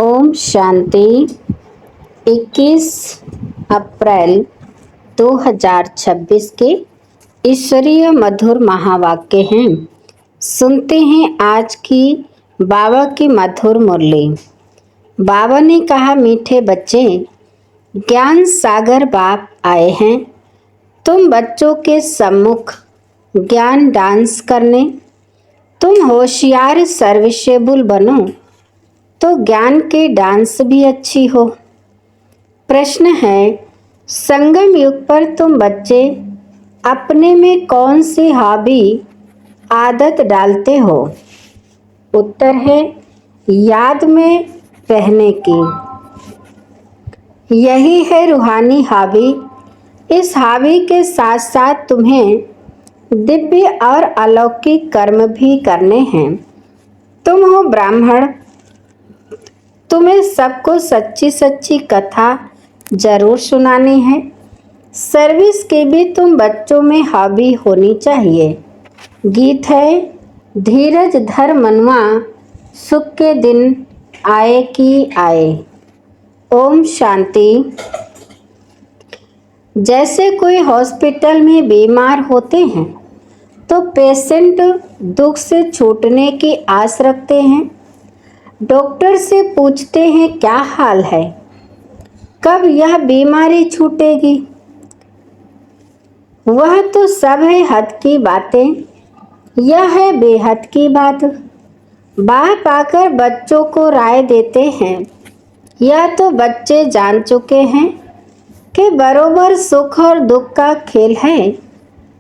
ओम शांति। 21 अप्रैल 2026 के ईश्वरीय मधुर महावाक्य हैं। सुनते हैं आज की बाबा की मधुर मुरली। बाबा ने कहा, मीठे बच्चे, ज्ञान सागर बाप आए हैं। तुम बच्चों के सम्मुख ज्ञान डांस करने। तुम होशियार सर्विसेबल बनो तो ज्ञान के डांस भी अच्छी हो। प्रश्न है, संगम युग पर तुम बच्चे अपने में कौन सी हॉबी आदत डालते हो? उत्तर है, याद में रहने की। यही है रूहानी हॉबी। इस हॉबी के साथ साथ तुम्हें दिव्य और अलौकिक कर्म भी करने हैं। तुम हो ब्राह्मण, तुम्हें सबको सच्ची सच्ची कथा जरूर सुनानी है। सर्विस की भी तुम बच्चों में हॉबी होनी चाहिए। गीत है, धीरज धर मनवा, सुख के दिन आए कि आए। ओम शांति। जैसे कोई हॉस्पिटल में बीमार होते हैं तो पेशेंट दुख से छूटने की आस रखते हैं। डॉक्टर से पूछते हैं क्या हाल है, कब यह बीमारी छूटेगी। वह तो सब है हद की बातें, यह है बेहद की बात। बाप आकर बच्चों को राय देते हैं। यह तो बच्चे जान चुके हैं कि बरोबर सुख और दुख का खेल है।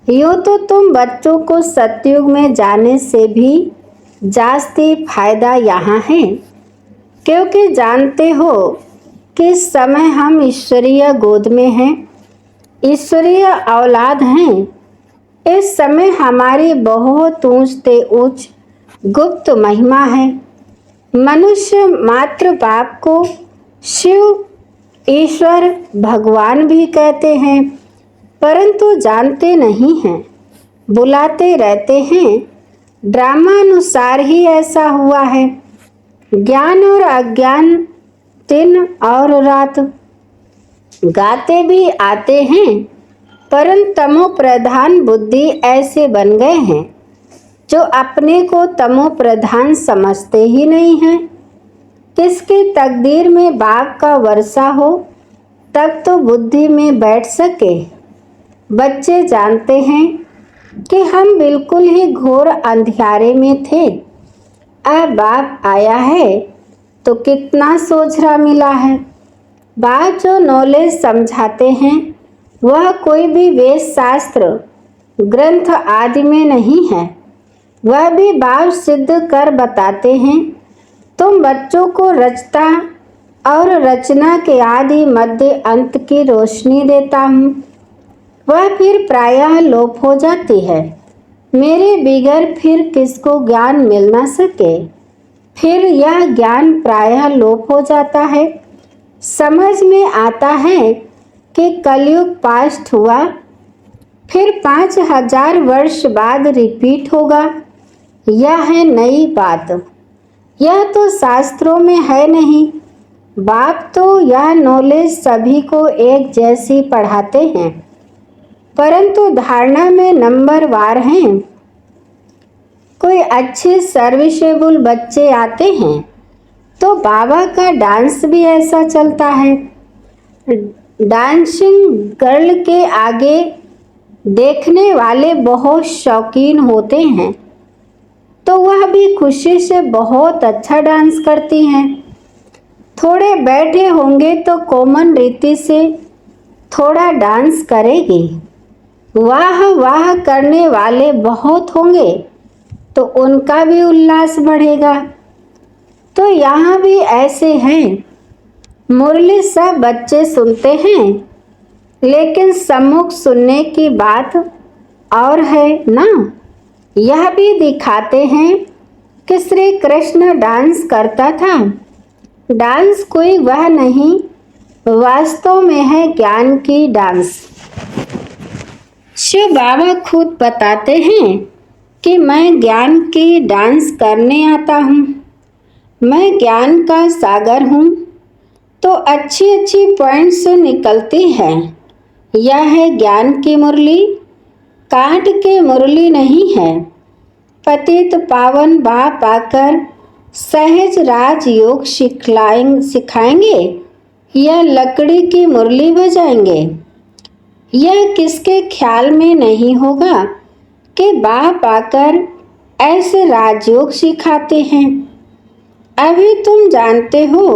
यूँ तो तुम बच्चों को सतयुग में जाने से भी जास्ती फायदा यहाँ है, क्योंकि जानते हो कि इस समय हम ईश्वरीय गोद में हैं, ईश्वरीय औलाद हैं। इस समय हमारी बहुत ऊंच से ऊंच गुप्त महिमा है। मनुष्य मात्र बाप को शिव, ईश्वर, भगवान भी कहते हैं, परंतु जानते नहीं हैं, बुलाते रहते हैं। ड्रामा अनुसार ही ऐसा हुआ है। ज्ञान और अज्ञान दिन और रात गाते भी आते हैं, परंतु तमो प्रधान बुद्धि ऐसे बन गए हैं जो अपने को तमो प्रधान समझते ही नहीं हैं। किसकी तकदीर में बाप का वर्षा हो तब तो बुद्धि में बैठ सके। बच्चे जानते हैं कि हम बिल्कुल ही घोर अंधियारे में थे। अब बाप आया है तो कितना सोझरा मिला है। बाप जो नॉलेज समझाते हैं वह कोई भी वेद शास्त्र ग्रंथ आदि में नहीं है, वह भी बाप सिद्ध कर बताते हैं। तुम बच्चों को रचता और रचना के आदि मध्य अंत की रोशनी देता हूँ, वह फिर प्रायः लोप हो जाती है। मेरे बिगर फिर किसको ज्ञान मिल ना सके, फिर यह ज्ञान प्रायः लोप हो जाता है। समझ में आता है कि कलयुग पास्ट हुआ, फिर 5000 वर्ष बाद रिपीट होगा। यह है नई बात, यह तो शास्त्रों में है नहीं। बाप तो यह नॉलेज सभी को एक जैसी पढ़ाते हैं, परंतु धारणा में नंबर वार हैं। कोई अच्छे सर्विसेबल बच्चे आते हैं तो बाबा का डांस भी ऐसा चलता है। डांसिंग गर्ल के आगे देखने वाले बहुत शौकीन होते हैं, तो वह भी खुशी से बहुत अच्छा डांस करती हैं। थोड़े बैठे होंगे तो कॉमन रीति से थोड़ा डांस करेगी। वाह वाह करने वाले बहुत होंगे तो उनका भी उल्लास बढ़ेगा। तो यहाँ भी ऐसे हैं। मुरली सब बच्चे सुनते हैं, लेकिन सम्मुख सुनने की बात और है ना। यह भी दिखाते हैं कि श्री कृष्ण डांस करता था। डांस कोई वह नहीं, वास्तव में है ज्ञान की डांस। शिव बाबा खुद बताते हैं कि मैं ज्ञान की डांस करने आता हूँ। मैं ज्ञान का सागर हूँ, तो अच्छी अच्छी पॉइंट्स निकलती हैं। यह है ज्ञान की मुरली, कांट की मुरली नहीं है। पतित पावन बाप आकर सहज राज योग सिखाएंगे या लकड़ी की मुरली बजाएंगे। यह किसके ख्याल में नहीं होगा कि बाप आकर ऐसे राजयोग सिखाते हैं। अभी तुम जानते हो,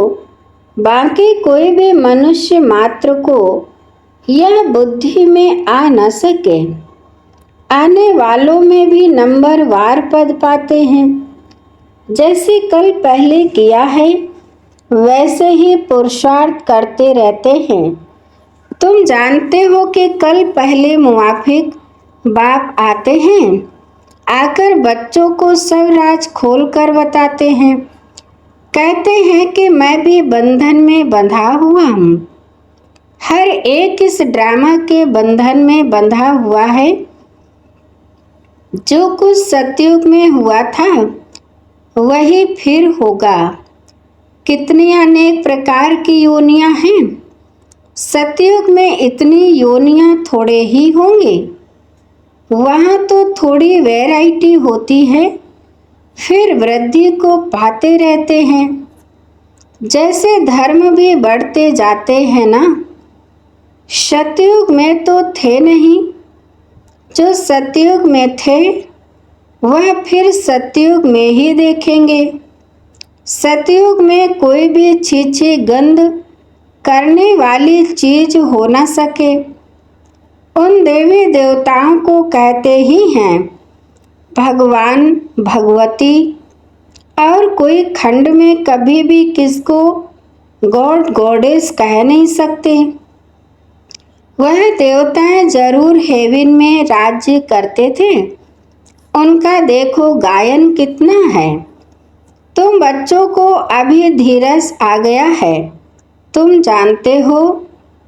बाकी कोई भी मनुष्य मात्र को यह बुद्धि में आ न सके। आने वालों में भी नंबर वार पद पाते हैं। जैसे कल पहले किया है वैसे ही पुरुषार्थ करते रहते हैं। तुम जानते हो कि कल पहले मुआफिक बाप आते हैं, आकर बच्चों को सब राज खोल कर बताते हैं। कहते हैं कि मैं भी बंधन में बंधा हुआ हूँ। हर एक इस ड्रामा के बंधन में बंधा हुआ है। जो कुछ सतयुग में हुआ था वही फिर होगा। कितनी अनेक प्रकार की योनियां हैं। सतयुग में इतनी योनियां थोड़े ही होंगी। वहाँ तो थोड़ी वैरायटी होती है, फिर वृद्धि को पाते रहते हैं। जैसे धर्म भी बढ़ते जाते हैं ना। सतयुग में तो थे नहीं। जो सतयुग में थे वह फिर सतयुग में ही देखेंगे। सतयुग में कोई भी छीछी गंध करने वाली चीज हो न सके। उन देवी देवताओं को कहते ही हैं भगवान भगवती, और कोई खंड में कभी भी किसको गॉड गॉडेस कह नहीं सकते। वह देवताएं जरूर हेवन में राज्य करते थे। उनका देखो गायन कितना है। तुम बच्चों को अभी धीरज आ गया है। तुम जानते हो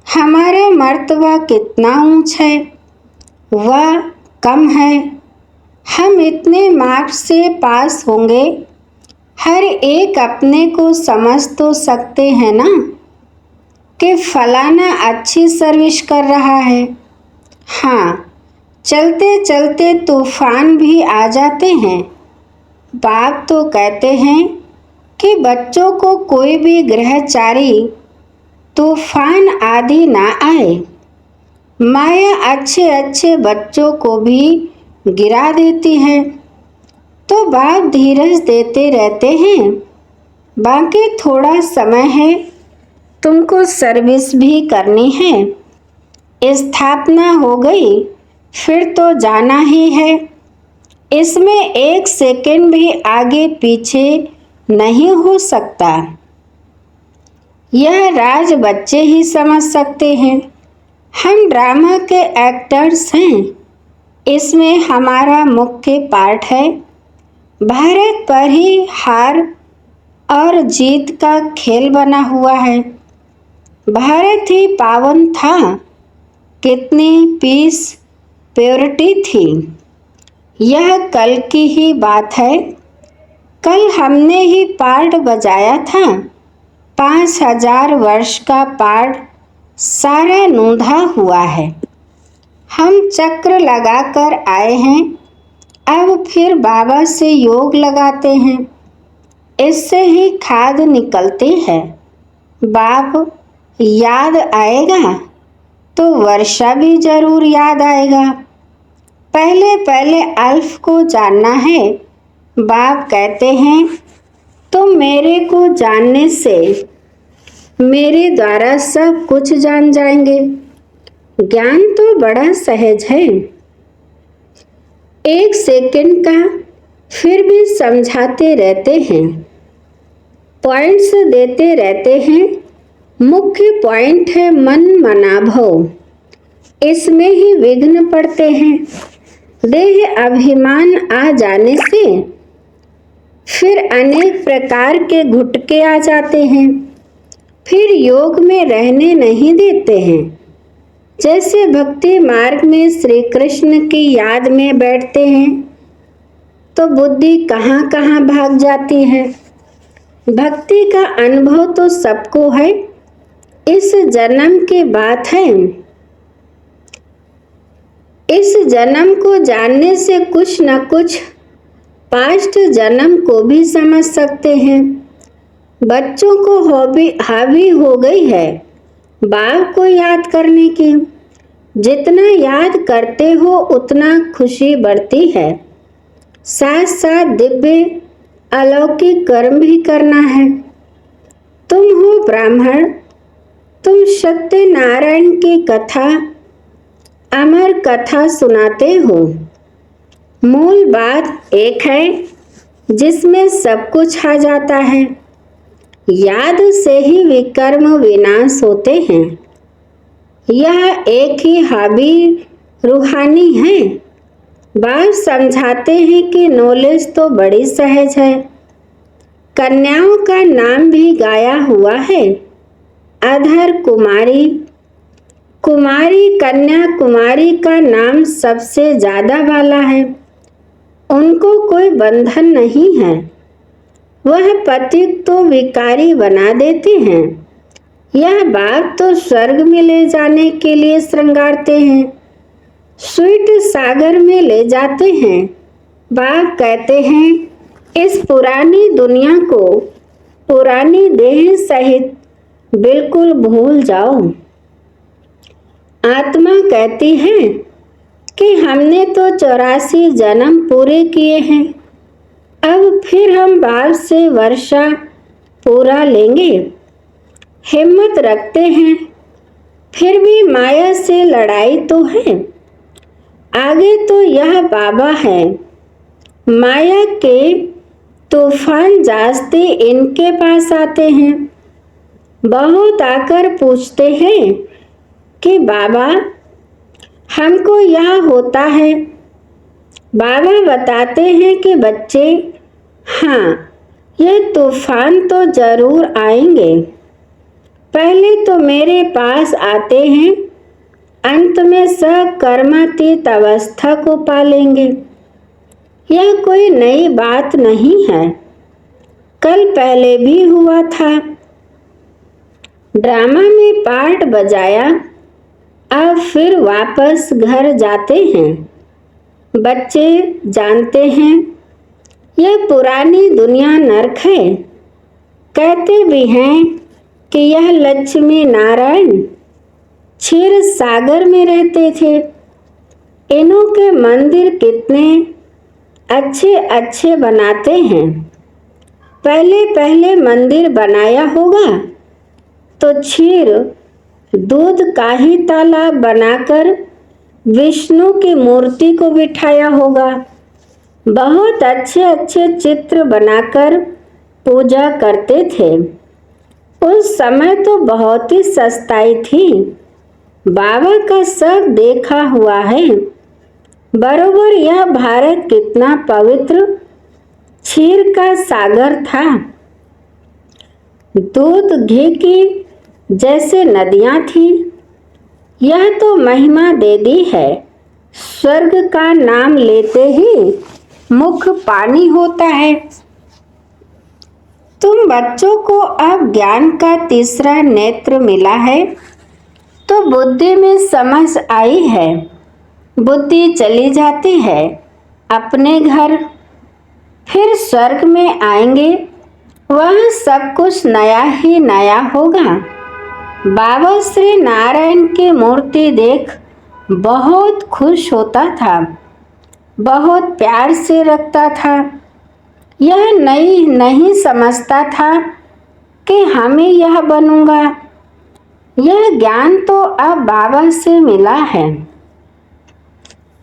हमारा मर्तबा कितना ऊंच है, वह कम है। हम इतने मार्क्स से पास होंगे। हर एक अपने को समझ तो सकते हैं ना कि फलाना अच्छी सर्विस कर रहा है। हाँ, चलते चलते तूफान भी आ जाते हैं। बाप तो कहते हैं कि बच्चों को कोई भी ग्रहचारी तूफान आदि ना आए। माया अच्छे अच्छे बच्चों को भी गिरा देती है। तो बाप धीरज देते रहते हैं। बाकी थोड़ा समय है, तुमको सर्विस भी करनी है। स्थापना हो गई फिर तो जाना ही है। इसमें एक सेकंड भी आगे पीछे नहीं हो सकता। यह राज बच्चे ही समझ सकते हैं। हम ड्रामा के एक्टर्स हैं। इसमें हमारा मुख्य पार्ट है। भारत पर ही हार और जीत का खेल बना हुआ है। भारत ही पावन था। कितनी पीस प्योरिटी थी। यह कल की ही बात है। कल हमने ही पार्ट बजाया था। 5000 वर्ष का पार्ट सारा नूंधा हुआ है। हम चक्र लगाकर आए हैं। अब फिर बाबा से योग लगाते हैं। इससे ही खाद निकलती है। बाप याद आएगा तो वर्षा भी जरूर याद आएगा। पहले पहले अल्फ को जानना है। बाप कहते हैं तुम मेरे को जानने से मेरे द्वारा सब कुछ जान जाएंगे। ज्ञान तो बड़ा सहज है, एक सेकंड का, फिर भी समझाते रहते हैं, पॉइंट्स देते रहते हैं। मुख्य पॉइंट है मन मनाभव। इसमें ही विघ्न पड़ते हैं। देह अभिमान आ जाने से फिर अनेक प्रकार के घुटके आ जाते हैं। फिर योग में रहने नहीं देते हैं। जैसे भक्ति मार्ग में श्री कृष्ण की याद में बैठते हैं तो बुद्धि कहाँ कहाँ भाग जाती है। भक्ति का अनुभव तो सबको है, इस जन्म की बात है। इस जन्म को जानने से कुछ न कुछ पास्ट जन्म को भी समझ सकते हैं। बच्चों को हावी हो गई है बाप को याद करने की। जितना याद करते हो उतना खुशी बढ़ती है। साथ साथ दिव्य अलौकिक कर्म भी करना है। तुम हो ब्राह्मण, तुम सत्यनारायण की कथा, अमर कथा सुनाते हो। मूल बात एक है जिसमें सब कुछ आ जाता है। याद से ही विकर्म विनाश होते हैं। यह एक ही हावी रूहानी है। बाप समझाते हैं कि नॉलेज तो बड़ी सहज है। कन्याओं का नाम भी गाया हुआ है। अधर कुमारी, कुमारी कन्या कुमारी का नाम सबसे ज्यादा वाला है। उनको कोई बंधन नहीं है। वह पति तो विकारी बना देते हैं। यह बाप तो स्वर्ग में ले जाने के लिए श्रृंगारते हैं, स्वीट सागर में ले जाते हैं। बाप कहते हैं इस पुरानी दुनिया को पुरानी देह सहित बिल्कुल भूल जाओ। आत्मा कहती है कि हमने तो 84 जन्म पूरे किए हैं, अब फिर हम बाप से वर्षा पूरा लेंगे। हिम्मत रखते हैं, फिर भी माया से लड़ाई तो है। आगे तो यह बाबा है। माया के तूफान जास्ते इनके पास आते हैं। बहुत आकर पूछते हैं कि बाबा हमको यह होता है। बाबा बताते हैं कि बच्चे, हाँ, यह तूफान तो जरूर आएंगे। पहले तो मेरे पास आते हैं, अंत में सकर्मातीत अवस्था को पालेंगे। यह कोई नई बात नहीं है, कल पहले भी हुआ था। ड्रामा में पार्ट बजाया, अब फिर वापस घर जाते हैं। बच्चे जानते हैं यह पुरानी दुनिया नरक है। कहते भी हैं कि यह लक्ष्मी नारायण क्षीर सागर में रहते थे। इन्हों के मंदिर कितने अच्छे अच्छे बनाते हैं। पहले पहले मंदिर बनाया होगा तो क्षीर दूध का ही तालाब बनाकर विष्णु की मूर्ति को बिठाया होगा। बहुत अच्छे अच्छे चित्र बनाकर पूजा करते थे। उस समय तो बहुत ही सस्ताई थी। बाबा का सब देखा हुआ है। बरोबर यह भारत कितना पवित्र क्षीर का सागर था। दूध घी की जैसे नदियां थी। यह तो महिमा दे दी है। स्वर्ग का नाम लेते ही मुख पानी होता है। तुम बच्चों को अब ज्ञान का तीसरा नेत्र मिला है तो बुद्धि में समझ आई है। बुद्धि चली जाती है अपने घर, फिर स्वर्ग में आएंगे। वह सब कुछ नया ही नया होगा। बाबा श्री नारायण की मूर्ति देख बहुत खुश होता था, बहुत प्यार से रखता था। यह नहीं समझता था कि हमें यह बनूंगा। यह ज्ञान तो अब बाबा से मिला है।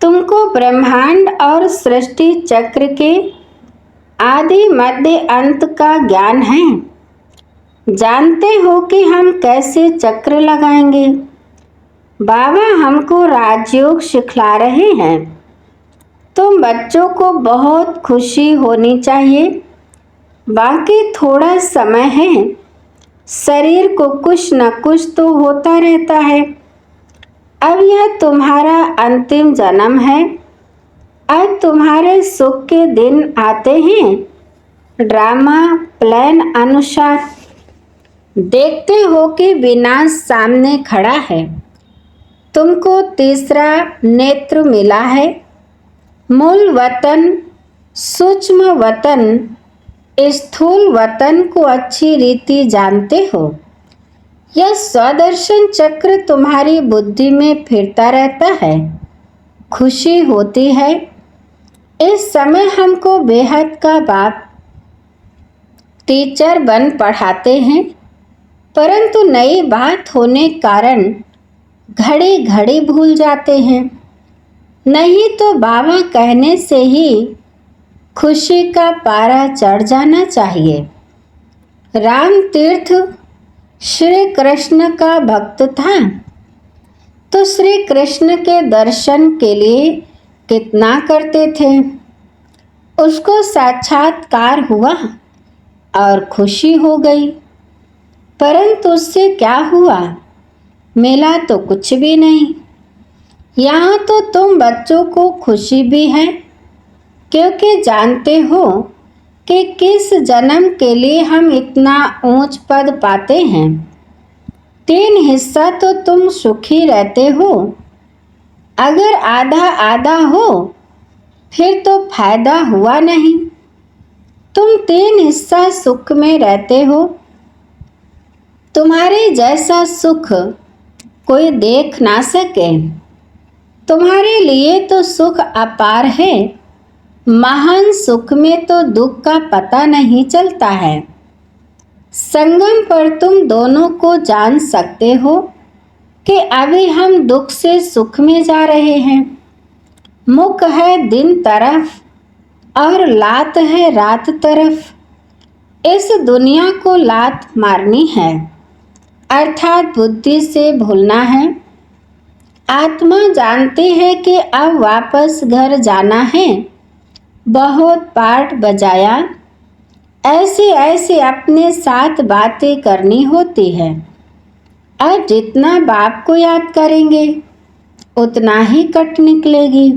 तुमको ब्रह्मांड और सृष्टि चक्र के आदि मध्य अंत का ज्ञान है। जानते हो कि हम कैसे चक्र लगाएंगे। बाबा हमको राजयोग सिखला रहे हैं। तुम बच्चों को बहुत खुशी होनी चाहिए। बाकी थोड़ा समय है। शरीर को कुछ न कुछ तो होता रहता है। अब यह तुम्हारा अंतिम जन्म है। अब तुम्हारे सुख के दिन आते हैं। ड्रामा प्लान अनुसार देखते हो कि विनाश सामने खड़ा है। तुमको तीसरा नेत्र मिला है। मूल वतन, सूक्ष्म वतन, स्थूल वतन को अच्छी रीति जानते हो। यह स्वदर्शन चक्र तुम्हारी बुद्धि में फिरता रहता है। खुशी होती है। इस समय हमको बेहद का बाप टीचर बन पढ़ाते हैं, परंतु नई बात होने कारण घड़ी घड़ी भूल जाते हैं। नहीं तो बाबा कहने से ही खुशी का पारा चढ़ जाना चाहिए। राम तीर्थ श्री कृष्ण का भक्त था, तो श्री कृष्ण के दर्शन के लिए कितना करते थे। उसको साक्षात्कार हुआ और खुशी हो गई, परंतु उससे क्या हुआ? मिला तो कुछ भी नहीं। यहाँ तो तुम बच्चों को खुशी भी है, क्योंकि जानते हो कि किस जन्म के लिए हम इतना ऊंच पद पाते हैं। 3 हिस्सा तो तुम सुखी रहते हो। अगर आधा आधा हो फिर तो फायदा हुआ नहीं। तुम 3 हिस्सा सुख में रहते हो। तुम्हारे जैसा सुख कोई देख ना सके। तुम्हारे लिए तो सुख अपार है। महान सुख में तो दुख का पता नहीं चलता है। संगम पर तुम दोनों को जान सकते हो कि अभी हम दुख से सुख में जा रहे हैं। मुख है दिन तरफ और लात है रात तरफ। इस दुनिया को लात मारनी है, अर्थात बुद्धि से भूलना है। आत्मा जानती है कि अब वापस घर जाना है। बहुत पाठ बजाया, ऐसे ऐसे अपने साथ बातें करनी होती है। और जितना बाप को याद करेंगे उतना ही कट निकलेगी।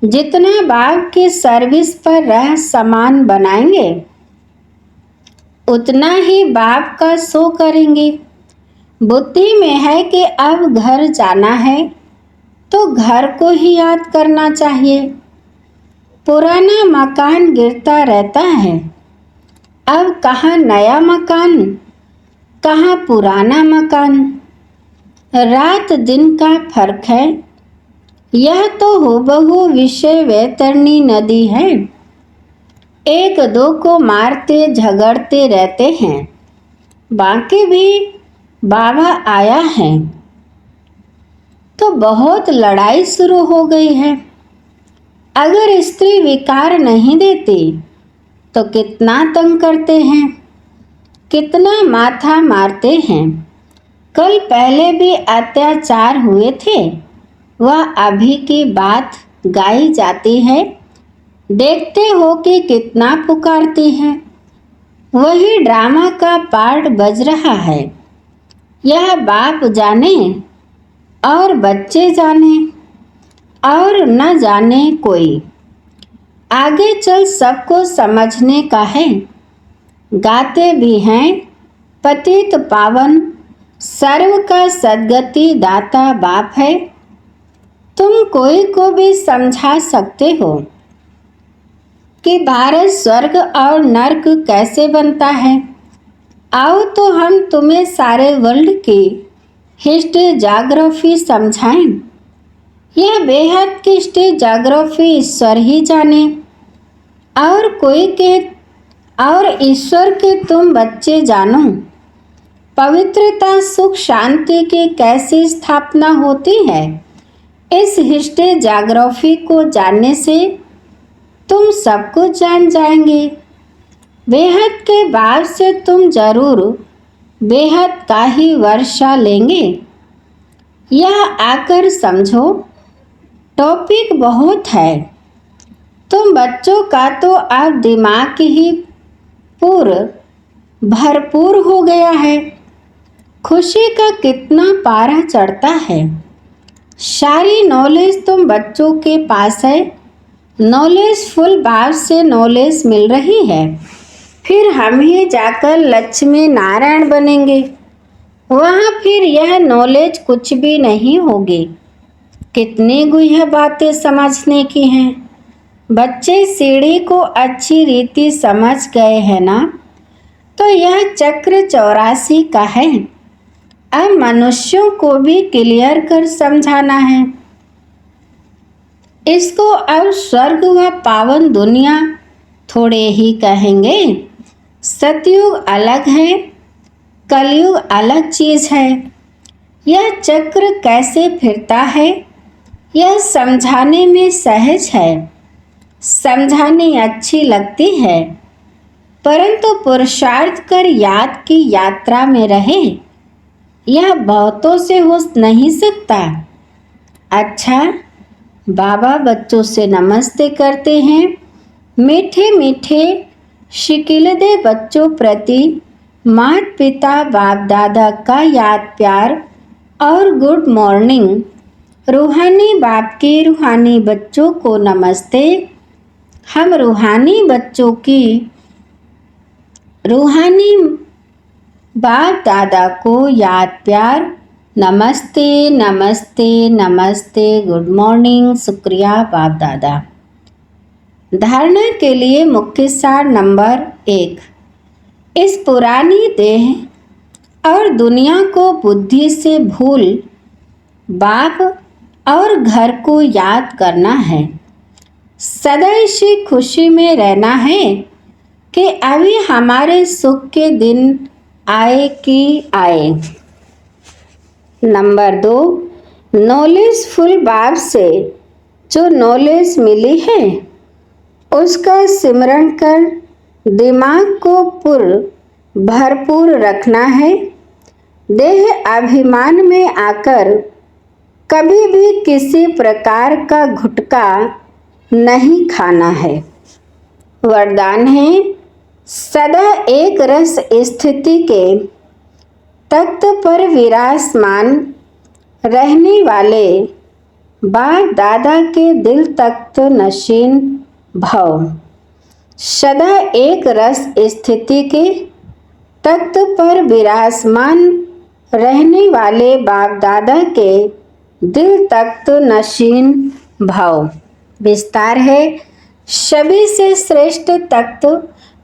जितना बाप की सर्विस पर रह सामान बनाएंगे उतना ही बाप का शो करेंगे। बुद्धि में है कि अब घर जाना है तो घर को ही याद करना चाहिए। पुराना मकान गिरता रहता है। अब कहाँ नया मकान, कहाँ पुराना मकान। रात दिन का फर्क है। यह तो हूबहू विषय वैतरणी नदी है। एक दो को मारते झगड़ते रहते हैं। बाकी भी बाबा आया है तो बहुत लड़ाई शुरू हो गई है। अगर स्त्री विकार नहीं देती तो कितना तंग करते हैं, कितना माथा मारते हैं। कल पहले भी अत्याचार हुए थे, वह अभी की बात गाई जाती है। देखते हो कि कितना पुकारती है। वही ड्रामा का पार्ट बज रहा है। यह बाप जाने और बच्चे जाने और न जाने कोई। आगे चल सबको समझने का है। गाते भी हैं पतित पावन सर्व का सद्गति दाता बाप है। तुम कोई को भी समझा सकते हो कि भारत स्वर्ग और नर्क कैसे बनता है। आओ तो हम तुम्हें सारे वर्ल्ड की हिस्ट्री ज्योग्राफी समझाएं। यह बेहद की हिस्ट्री ज्योग्राफी ईश्वर ही जाने। और कोई के और ईश्वर के तुम बच्चे जानो। पवित्रता सुख शांति की कैसी स्थापना होती है, इस हिस्ट्री ज्योग्राफी को जानने से तुम सब कुछ जान जाएंगे। बेहद के बाद से तुम जरूर बेहद का ही वर्षा लेंगे। यह आकर समझो, टॉपिक बहुत है। तुम बच्चों का तो अब दिमाग ही भरपूर हो गया है। खुशी का कितना पारा चढ़ता है। सारी नॉलेज तुम बच्चों के पास है, नॉलेजफुल बाप से नॉलेज मिल रही है, फिर हम ही जाकर लक्ष्मी नारायण बनेंगे। वहाँ फिर यह नॉलेज कुछ भी नहीं होगी। कितनी गुह्य बातें समझने की हैं। बच्चे सीढ़ी को अच्छी रीति समझ गए हैं ना। तो यह चक्र 84 का है। अब मनुष्यों को भी क्लियर कर समझाना है। इसको अब स्वर्ग व पावन दुनिया थोड़े ही कहेंगे। सतयुग अलग है, कलयुग अलग चीज है। यह चक्र कैसे फिरता है यह समझाने में सहज है, समझानी अच्छी लगती है, परंतु पुरुषार्थ कर याद की यात्रा में रहे यह बहुतों से हो नहीं सकता। अच्छा, बाबा बच्चों से नमस्ते करते हैं। मीठे मीठे शिकिलदे बच्चों प्रति माता पिता बाप दादा का याद प्यार और गुड मॉर्निंग। रूहानी बाप के रूहानी बच्चों को नमस्ते। हम रूहानी बच्चों की रूहानी बाप दादा को याद प्यार नमस्ते नमस्ते नमस्ते, गुड मॉर्निंग, शुक्रिया बाप दादा। धारणा के लिए मुख्य सार नंबर 1। इस पुरानी देह और दुनिया को बुद्धि से भूल बाप और घर को याद करना है। सदा इसी खुशी में रहना है कि अभी हमारे सुख के दिन आए कि आए। नंबर 2, नॉलेजफुल बाप से जो नॉलेज मिली है उसका सिमरण कर दिमाग को भरपूर रखना है। देह अभिमान में आकर कभी भी किसी प्रकार का घुटका नहीं खाना है। वरदान है सदा एक रस स्थिति के तख्त पर विराजमान रहने वाले बाप दादा के दिल तख्त नशीन भव। सदा एक रस स्थिति के तख्त पर विराजमान रहने वाले बाप दादा के दिल तख्त नशीन भव। विस्तार है सभी से श्रेष्ठ तख्त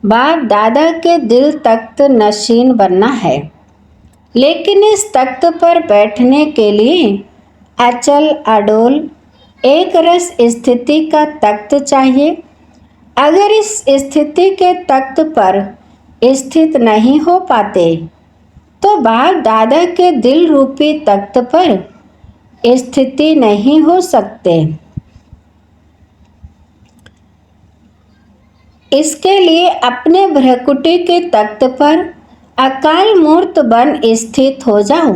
बाप दादा के दिल तख्त नशीन बनना है। लेकिन इस तख्त पर बैठने के लिए अचल अडोल एक रस स्थिति का तख्त चाहिए। अगर इस स्थिति के तख्त पर स्थित नहीं हो पाते तो बाप दादा के दिल रूपी तख्त पर स्थिति नहीं हो सकते। इसके लिए अपने भ्रकुटी के तख्त पर अकाल मूर्त बन स्थित हो जाओ।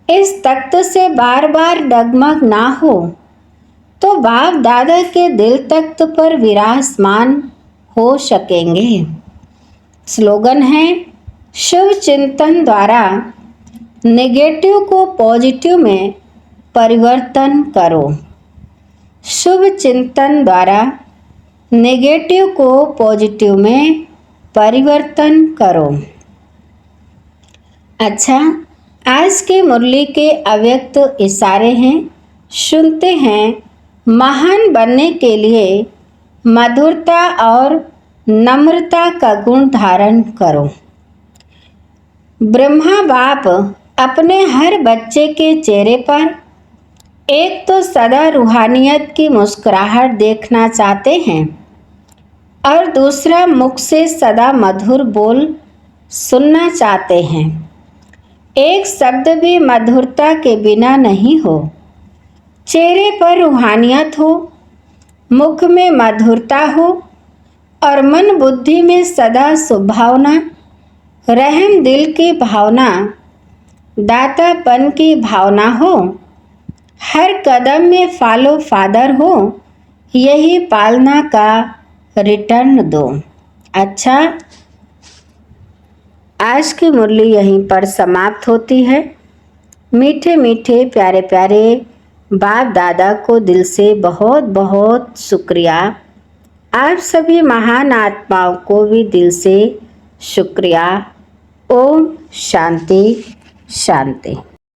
इस तख्त से बार बार डगमग ना हो तो बाप दादा के दिल तख्त पर विराजमान हो सकेंगे। स्लोगन है शुभ चिंतन द्वारा नेगेटिव को पॉजिटिव में परिवर्तन करो। शुभ चिंतन द्वारा नेगेटिव को पॉजिटिव में परिवर्तन करो। अच्छा, आज के मुरली के अव्यक्त इशारे हैं, सुनते हैं। महान बनने के लिए मधुरता और नम्रता का गुण धारण करो। ब्रह्मा बाप अपने हर बच्चे के चेहरे पर एक तो सदा रूहानियत की मुस्कुराहट देखना चाहते हैं और दूसरा मुख से सदा मधुर बोल सुनना चाहते हैं। एक शब्द भी मधुरता के बिना नहीं हो। चेहरे पर रूहानियत हो, मुख में मधुरता हो और मन बुद्धि में सदा सुभावना, रहम दिल की भावना, दातापन की भावना हो। हर कदम में फॉलो फादर हो, यही पालना का रिटर्न दो। अच्छा, आज की मुरली यहीं पर समाप्त होती है। मीठे मीठे प्यारे प्यारे बाप दादा को दिल से बहुत बहुत शुक्रिया। आप सभी महान आत्माओं को भी दिल से शुक्रिया। ओम शांति शांति।